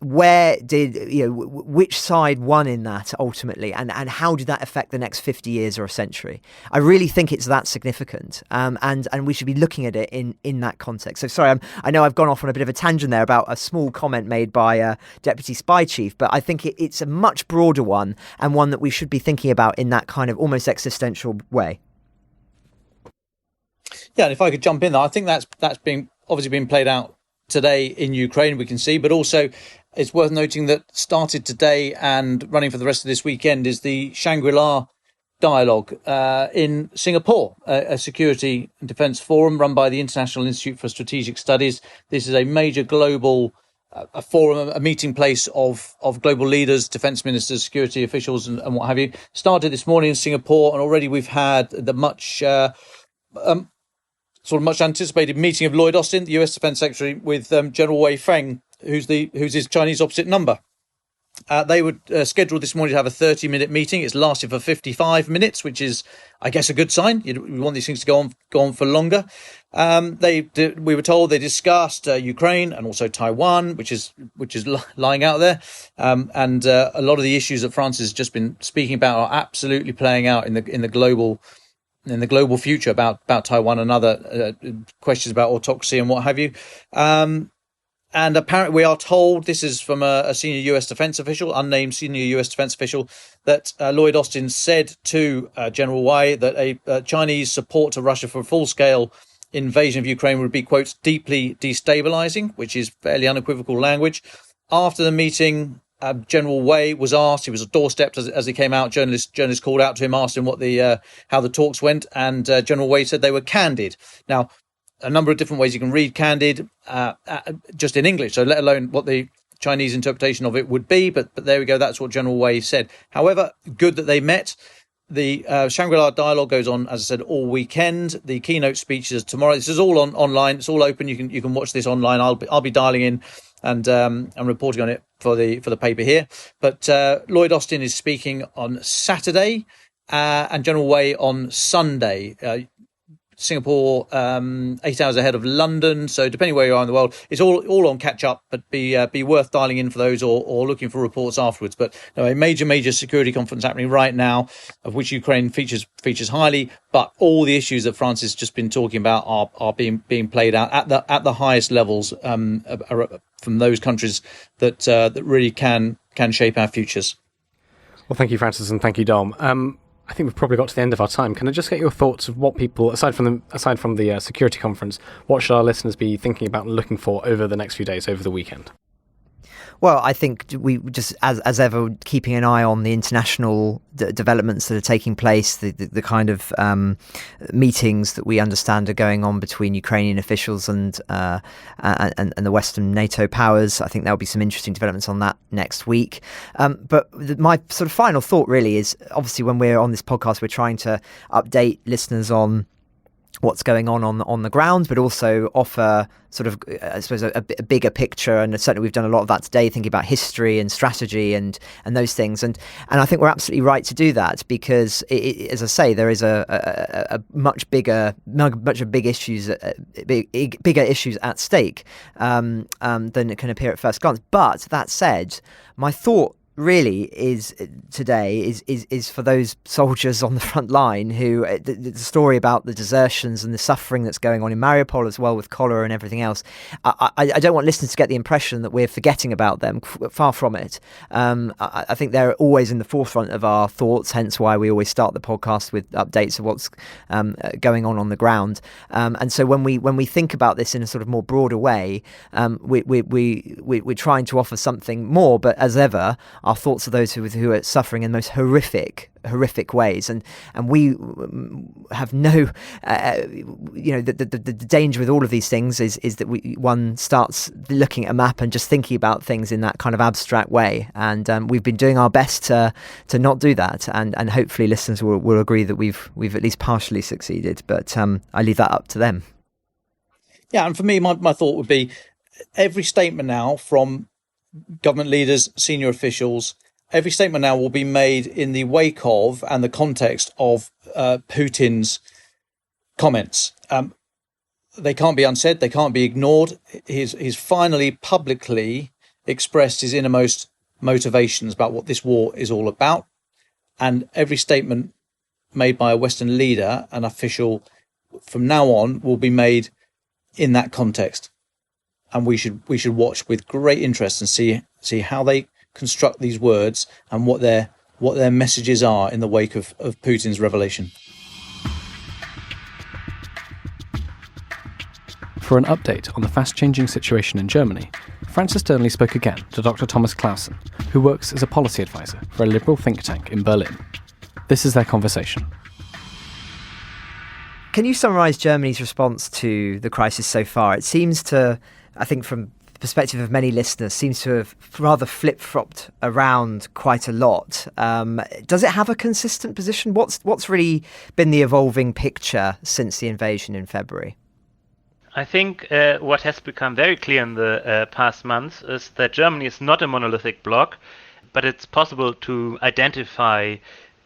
which side won in that ultimately, and how did that affect the next 50 years or a century? I really think it's that significant, and we should be looking at it in that context. So sorry, I know I've gone off on a bit of a tangent there about a small comment made by a deputy spy chief, but I think it's a much broader one, and one that we should be thinking about in that kind of almost existential way. Yeah, and if I could jump in there, I think that's obviously being played out today in Ukraine, we can see, but also it's worth noting that started today and running for the rest of this weekend is the ShangriLa Dialogue in Singapore, a security and defence forum run by the International Institute for Strategic Studies. This is a major global a forum, a meeting place of global leaders, defence ministers, security officials and what have you. Started this morning in Singapore, and already we've had the much anticipated meeting of Lloyd Austin, the US Defence Secretary, with General Wei Feng, who's his Chinese opposite number. They were scheduled this morning to have a 30-minute meeting. It's lasted for 55 minutes, which is, I guess, a good sign. We want these things to go on for longer. We were told they discussed Ukraine and also Taiwan, which is lying out there, and a lot of the issues that France has just been speaking about are absolutely playing out in the global future about Taiwan and other questions about autocracy and what have you. And apparently we are told, this is from a senior US defense official, unnamed senior US defense official, that Lloyd Austin said to General Wei that a Chinese support to Russia for a full-scale invasion of Ukraine would be, quote, deeply destabilizing, which is fairly unequivocal language. After the meeting, General Wei was asked, he was doorstepped as he came out, journalists called out to him, asked him how the talks went, and General Wei said they were candid. Now, a number of different ways you can read candid, just in English, so let alone what the Chinese interpretation of it would be, but there we go, that's what General Wei said. However, good that they met. The ShangriLa Dialogue goes on, as I said, all weekend. The keynote speeches tomorrow. This is all online. It's all open. You can watch this online. I'll be dialing in and reporting on it for the paper here. But Lloyd Austin is speaking on Saturday, and General Wei on Sunday. Singapore 8 hours ahead of London, so depending where you are in the world, it's all on catch up, but be worth dialing in for those or looking for reports afterwards. But no, a major security conference happening right now, of which Ukraine features highly, but all the issues that France has just been talking about are being played out at the highest levels from those countries that really can shape our futures. Well, thank you, Francis, and thank you, Dom. I think we've probably got to the end of our time. Can I just get your thoughts of what people, aside from the security conference, what should our listeners be thinking about and looking for over the next few days, over the weekend? Well, I think we just, as ever, keeping an eye on the international developments that are taking place, the kind of meetings that we understand are going on between Ukrainian officials and the Western NATO powers. I think there'll be some interesting developments on that next week. But my sort of final thought really is, obviously, when we're on this podcast, we're trying to update listeners on what's going on the ground, but also offer sort of, I suppose, a bigger picture. And certainly we've done a lot of that today, thinking about history and strategy and those things. And I think we're absolutely right to do that, because as I say, there is a bigger issues at stake than it can appear at first glance. But that said, my thought really is today is for those soldiers on the front line who the story about the desertions and the suffering that's going on in Mariupol as well, with cholera and everything else. I don't want listeners to get the impression that we're forgetting about them. Far from it. I think they're always in the forefront of our thoughts, hence why we always start the podcast with updates of what's going on the ground. And so when we think about this in a sort of more broader way, we're trying to offer something more, but as ever, our thoughts are those who are suffering in the most horrific ways, and we have no the danger with all of these things is that one starts looking at a map and just thinking about things in that kind of abstract way, and we've been doing our best to not do that, and hopefully listeners will agree that we've at least partially succeeded, but I leave that up to them. Yeah, and for me, my thought would be, every statement now from government leaders, senior officials, every statement now will be made in the wake of and the context of Putin's comments. They can't be unsaid. They can't be ignored. He's finally publicly expressed his innermost motivations about what this war is all about. And every statement made by a Western leader, an official, from now on will be made in that context. And we should watch with great interest and see how they construct these words and what their messages are in the wake of Putin's revelation. For an update on the fast-changing situation in Germany, Francis Dearnley spoke again to Dr Thomas Clausen, who works as a policy advisor for a liberal think tank in Berlin. This is their conversation. Can you summarise Germany's response to the crisis so far? It seems to, I think from the perspective of many listeners, seems to have rather flip-flopped around quite a lot. Does it have a consistent position? What's really been the evolving picture since the invasion in February? I think what has become very clear in the past months is that Germany is not a monolithic bloc, but it's possible to identify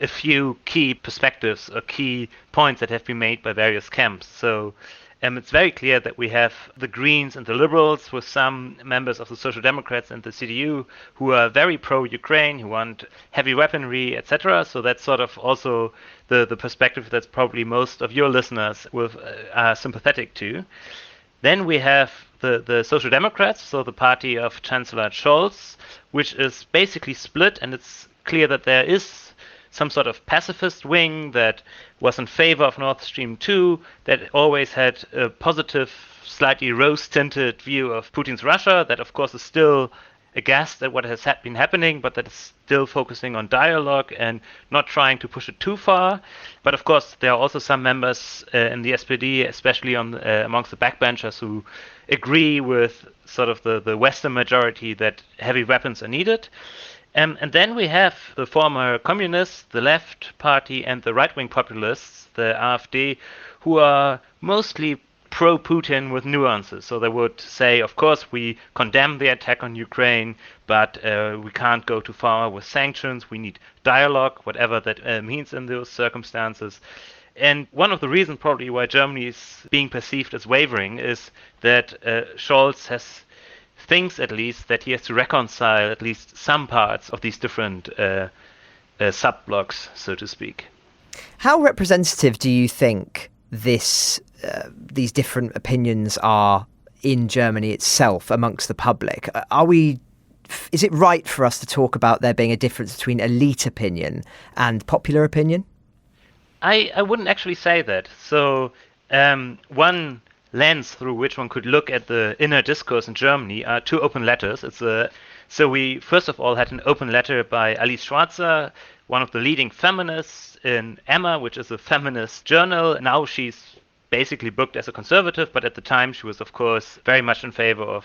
a few key perspectives or key points that have been made by various camps. So it's very clear that we have the Greens and the Liberals, with some members of the Social Democrats and the CDU who are very pro-Ukraine, who want heavy weaponry, etc. So that's sort of also the perspective that's probably most of your listeners are sympathetic to. Then we have the Social Democrats, so the party of Chancellor Scholz, which is basically split, and it's clear that there is some sort of pacifist wing that was in favor of Nordstrom II, that always had a positive, slightly rose-tinted view of Putin's Russia, that of course is still aghast at what has been happening, but that is still focusing on dialogue and not trying to push it too far. But of course, there are also some members in the SPD, especially amongst the backbenchers, who agree with sort of the Western majority that heavy weapons are needed. And then we have the former communists, the left party, and the right-wing populists, the AfD, who are mostly pro-Putin with nuances. So they would say, of course, we condemn the attack on Ukraine, but we can't go too far with sanctions. We need dialogue, whatever that means in those circumstances. And one of the reasons probably why Germany is being perceived as wavering is that Scholz thinks at least that he has to reconcile at least some parts of these different sub-blocks, so to speak. How representative do you think these different opinions are in Germany itself amongst the public? Is it right for us to talk about there being a difference between elite opinion and popular opinion? I wouldn't actually say that. So one lens through which one could look at the inner discourse in Germany are two open letters. So we first of all had an open letter by Alice Schwarzer, one of the leading feminists in Emma, which is a feminist journal. Now she's basically booked as a conservative, but at the time she was, of course, very much in favor of,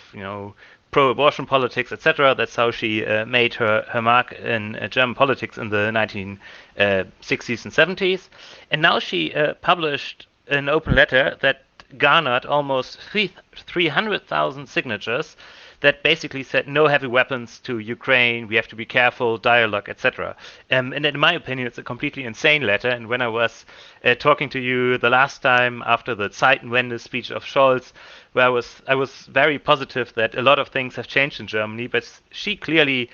pro-abortion politics, etc. That's how she made her mark in German politics in the 1960s and 70s. And now she published an open letter that garnered almost 300,000 signatures that basically said no heavy weapons to Ukraine, we have to be careful, dialogue, etc. And in my opinion, it's a completely insane letter. And when I was talking to you the last time after the Zeitenwende speech of Scholz, where I was very positive that a lot of things have changed in Germany, but she clearly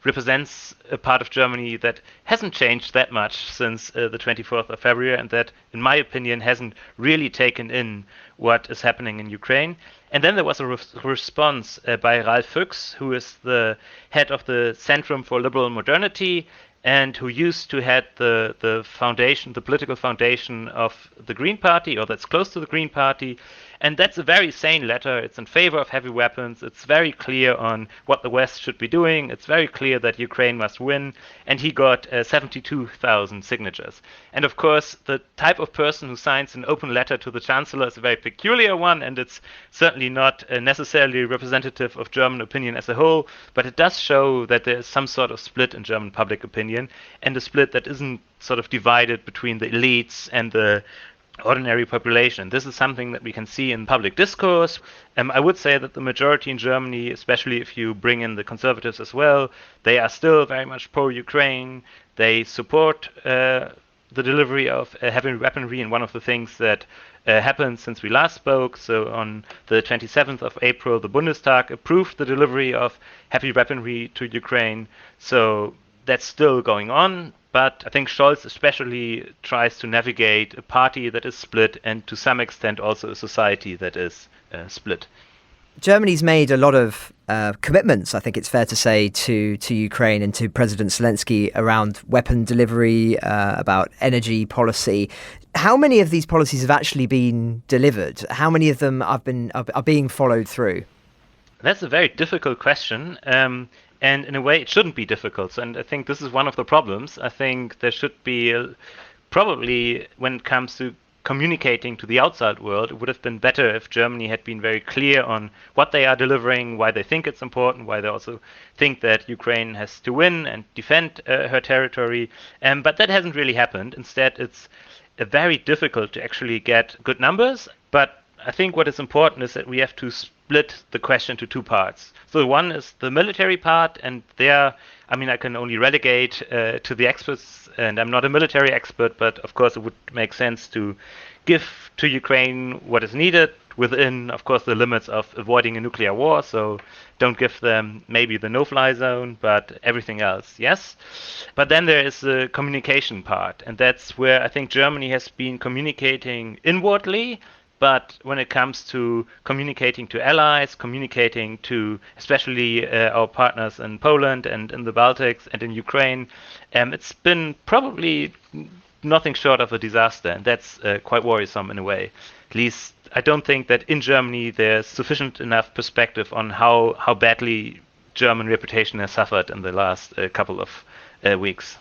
represents a part of Germany that hasn't changed that much since the 24th of February, and that, in my opinion, hasn't really taken in what is happening in Ukraine. And then there was a response by Ralf Fuchs, who is the head of the Centrum for Liberal Modernity, and who used to head the foundation, the political foundation of the Green Party, or that's close to the Green Party. And that's a very sane letter. It's in favor of heavy weapons. It's very clear on what the West should be doing. It's very clear that Ukraine must win. And he got 72,000 signatures. And of course, the type of person who signs an open letter to the Chancellor is a very peculiar one, and it's certainly not necessarily representative of German opinion as a whole, but it does show that there is some sort of split in German public opinion, and a split that isn't sort of divided between the elites and the ordinary population. This is something that we can see in public discourse. I would say that the majority in Germany, especially if you bring in the conservatives as well, they are still very much pro-Ukraine. They support the delivery of heavy weaponry, and one of the things that happened since we last spoke, so on the 27th of April, the Bundestag approved the delivery of heavy weaponry to Ukraine. So that's still going on. But I think Scholz especially tries to navigate a party that is split, and to some extent also a society that is split. Germany's made a lot of commitments, I think it's fair to say, to Ukraine and to President Zelensky around weapon delivery, about energy policy. How many of these policies have actually been delivered? How many of them are being followed through? That's a very difficult question. And in a way, it shouldn't be difficult. And I think this is one of the problems. I think there should be probably, when it comes to communicating to the outside world, it would have been better if Germany had been very clear on what they are delivering, why they think it's important, why they also think that Ukraine has to win and defend her territory. But that hasn't really happened. Instead, it's very difficult to actually get good numbers. But I think what is important is that we have to split the question to two parts. So one is the military part, and there, I can only relegate to the experts, and I'm not a military expert, but of course it would make sense to give to Ukraine what is needed within, of course, the limits of avoiding a nuclear war. So don't give them maybe the no-fly zone, but everything else, yes. But then there is the communication part, and that's where I think Germany has been communicating inwardly. But when it comes to communicating to allies, communicating to especially our partners in Poland and in the Baltics and in Ukraine, it's been probably nothing short of a disaster. And that's quite worrisome in a way. At least I don't think that in Germany there's sufficient enough perspective on how badly German reputation has suffered in the last couple of weeks.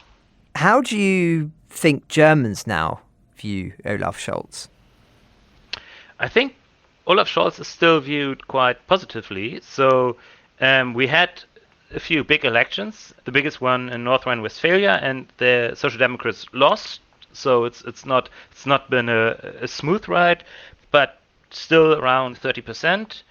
How do you think Germans now view Olaf Scholz? I think Olaf Scholz is still viewed quite positively. So we had a few big elections, the biggest one in North Rhine-Westphalia, and the Social Democrats lost. So it's not been a smooth ride, but still around 30%.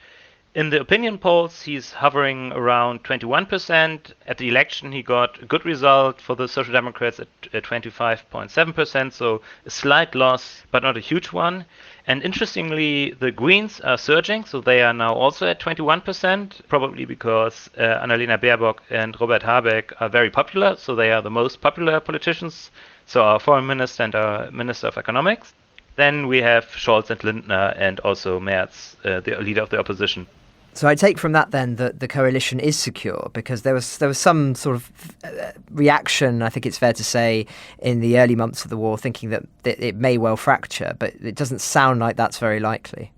In the opinion polls, he's hovering around 21%. At the election, he got a good result for the Social Democrats at 25.7%, so a slight loss, but not a huge one. And interestingly, the Greens are surging, so they are now also at 21%, probably because Annalena Baerbock and Robert Habeck are very popular, so they are the most popular politicians, so our foreign minister and our minister of economics. Then we have Scholz and Lindner and also Merz, the leader of the opposition. So I take from that then that the coalition is secure, because there was some sort of reaction, I think it's fair to say, in the early months of the war, thinking that it may well fracture, but it doesn't sound like that's very likely.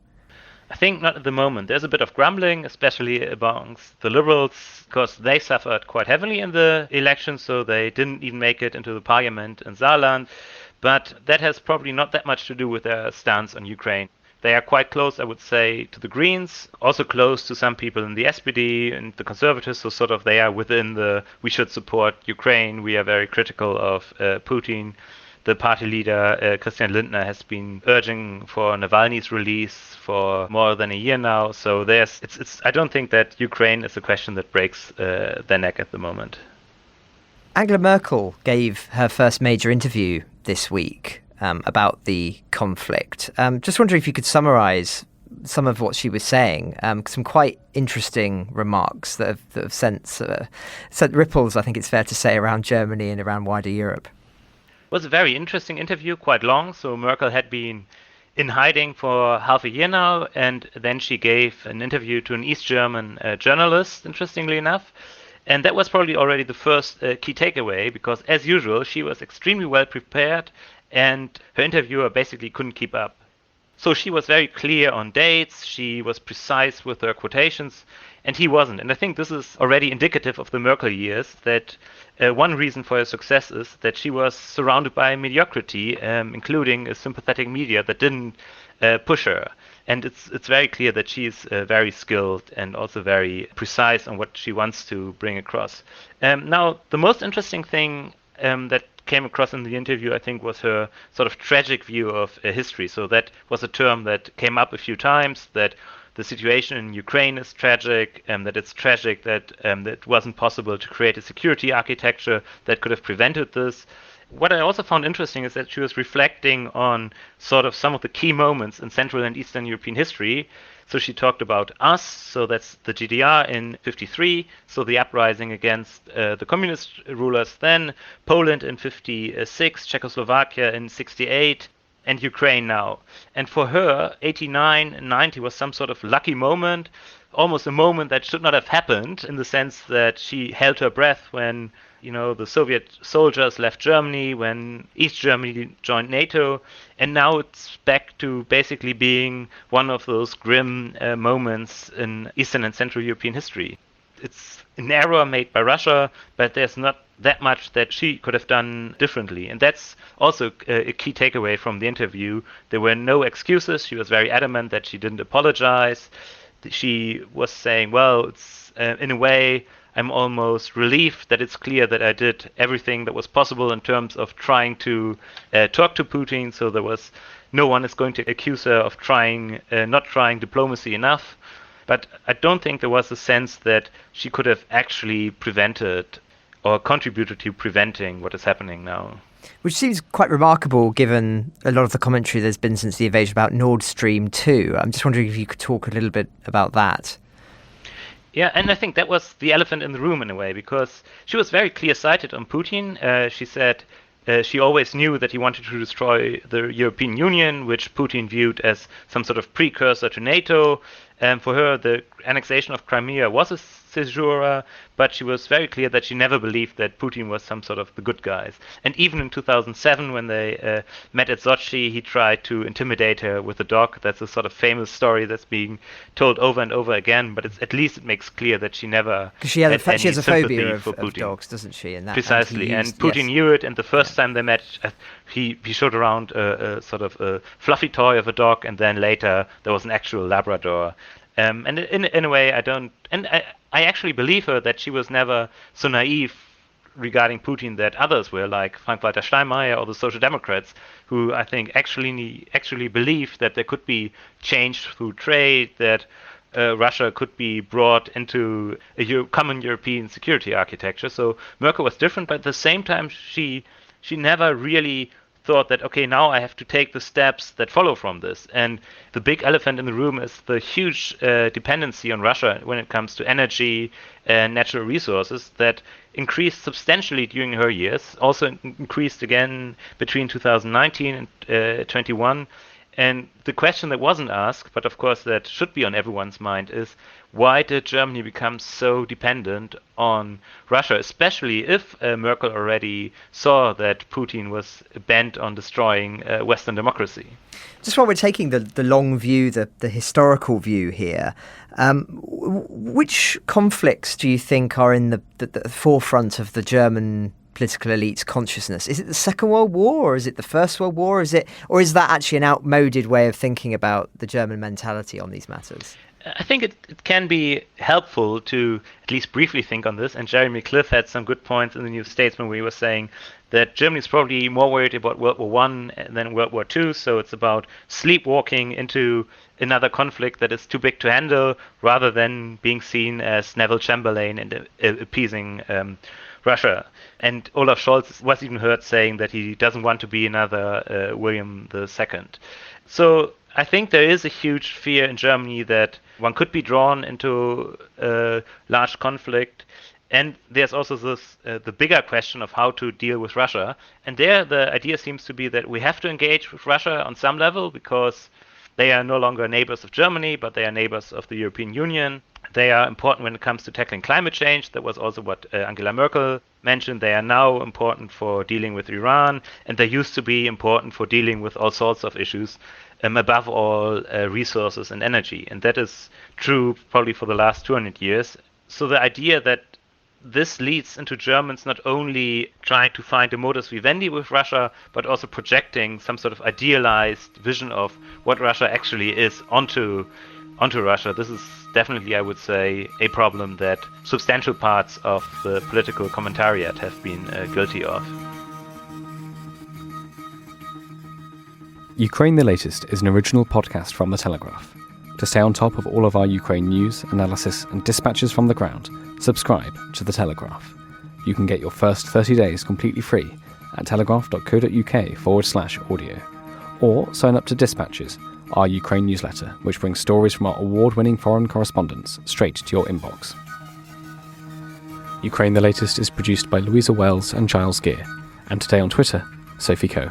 I think not at the moment. There's a bit of grumbling, especially amongst the Liberals, because they suffered quite heavily in the election, so they didn't even make it into the parliament in Saarland. But that has probably not that much to do with their stance on Ukraine. They are quite close, I would say, to the Greens, also close to some people in the SPD and the Conservatives, so sort of they are within the we should support Ukraine, we are very critical of Putin. The party leader, Christian Lindner, has been urging for Navalny's release for more than a year now. So I don't think that Ukraine is a question that breaks their neck at the moment. Angela Merkel gave her first major interview this week about the conflict. Just wondering if you could summarise some of what she was saying. Some quite interesting remarks that have sent ripples, I think it's fair to say, around Germany and around wider Europe. It was a very interesting interview, quite long. So Merkel had been in hiding for half a year now, and then she gave an interview to an East German journalist, interestingly enough. And that was probably already the first key takeaway, because as usual, she was extremely well prepared and her interviewer basically couldn't keep up. So she was very clear on dates, she was precise with her quotations, and he wasn't. And I think this is already indicative of the Merkel years, that one reason for her success is that she was surrounded by mediocrity, including a sympathetic media that didn't push her. And it's very clear that she's very skilled and also very precise on what she wants to bring across. Now, the most interesting thing that came across in the interview, I think, was her sort of tragic view of history. So that was a term that came up a few times, that the situation in Ukraine is tragic, that it's tragic that it wasn't possible to create a security architecture that could have prevented this. What I also found interesting is that she was reflecting on sort of some of the key moments in Central and Eastern European history. So she talked about us, so that's the GDR in 1953, so the uprising against the communist rulers then, Poland in 1956, Czechoslovakia in 1968, and Ukraine now. And for her, 1989 and 1990 was some sort of lucky moment, almost a moment that should not have happened, in the sense that she held her breath when the Soviet soldiers left Germany, when East Germany joined NATO, and now it's back to basically being one of those grim moments in Eastern and Central European history. It's an error made by Russia, but there's not that much that she could have done differently. And that's also a key takeaway from the interview. There were no excuses. She was very adamant that she didn't apologize. She was saying, well, it's in a way, I'm almost relieved that it's clear that I did everything that was possible in terms of trying to talk to Putin. So no one is going to accuse her of not trying diplomacy enough. But I don't think there was a sense that she could have actually prevented or contributed to preventing what is happening now. Which seems quite remarkable given a lot of the commentary there's been since the invasion about Nordstrom II. I'm just wondering if you could talk a little bit about that. Yeah, and I think that was the elephant in the room in a way, because she was very clear-sighted on Putin. She said she always knew that he wanted to destroy the European Union, which Putin viewed as some sort of precursor to NATO. For her, the annexation of Crimea was a caesura, but she was very clear that she never believed that Putin was some sort of the good guys. And even in 2007, when they met at Sochi, he tried to intimidate her with a dog. That's a sort of famous story that's being told over and over again, but at least it makes clear that she never she has a phobia of Putin. Dogs, doesn't she? And that, precisely, and Putin knew it, and the first time they met, he showed around a sort of a fluffy toy of a dog, and then later there was an actual Labrador. And in a way, I actually believe her that she was never so naive regarding Putin that others were, like Frank-Walter Steinmeier or the Social Democrats, who I think actually believed that there could be change through trade, that Russia could be brought into a common European security architecture. So Merkel was different, but at the same time, she never really thought that, okay, now I have to take the steps that follow from this. And the big elephant in the room is the huge dependency on Russia when it comes to energy and natural resources that increased substantially during her years, also increased again between 2019 and 21. And the question that wasn't asked, but of course that should be on everyone's mind, is why did Germany become so dependent on Russia, especially if Merkel already saw that Putin was bent on destroying Western democracy? Just while we're taking the long view, the historical view here, which conflicts do you think are in the forefront of the German political elite's consciousness? Is it the Second World War, or is it the First World War? Is that actually an outmoded way of thinking about the German mentality on these matters? I think it can be helpful to at least briefly think on this. And Jeremy Cliff had some good points in the New Statesman where he was saying that Germany is probably more worried about World War I than World War II. So it's about sleepwalking into another conflict that is too big to handle, rather than being seen as Neville Chamberlain and appeasing Russia. And Olaf Scholz was even heard saying that he doesn't want to be another William II. So I think there is a huge fear in Germany that one could be drawn into a large conflict. And there's also this the bigger question of how to deal with Russia. And there the idea seems to be that we have to engage with Russia on some level, because they are no longer neighbors of Germany, but they are neighbors of the European Union. They are important when it comes to tackling climate change. That was also what Angela Merkel mentioned. They are now important for dealing with Iran, and they used to be important for dealing with all sorts of issues, above all resources and energy. And that is true probably for the last 200 years. So the idea that this leads into Germans not only trying to find a modus vivendi with Russia, but also projecting some sort of idealized vision of what Russia actually is onto Russia. This is definitely, I would say, a problem that substantial parts of the political commentariat have been guilty of. Ukraine the Latest is an original podcast from The Telegraph. To stay on top of all of our Ukraine news, analysis and dispatches from the ground, subscribe to The Telegraph. You can get your first 30 days completely free at telegraph.co.uk/audio. Or sign up to Dispatches, our Ukraine newsletter, which brings stories from our award-winning foreign correspondents straight to your inbox. Ukraine the Latest is produced by Louisa Wells and Giles Gear, and today on Twitter, Sophie Coe.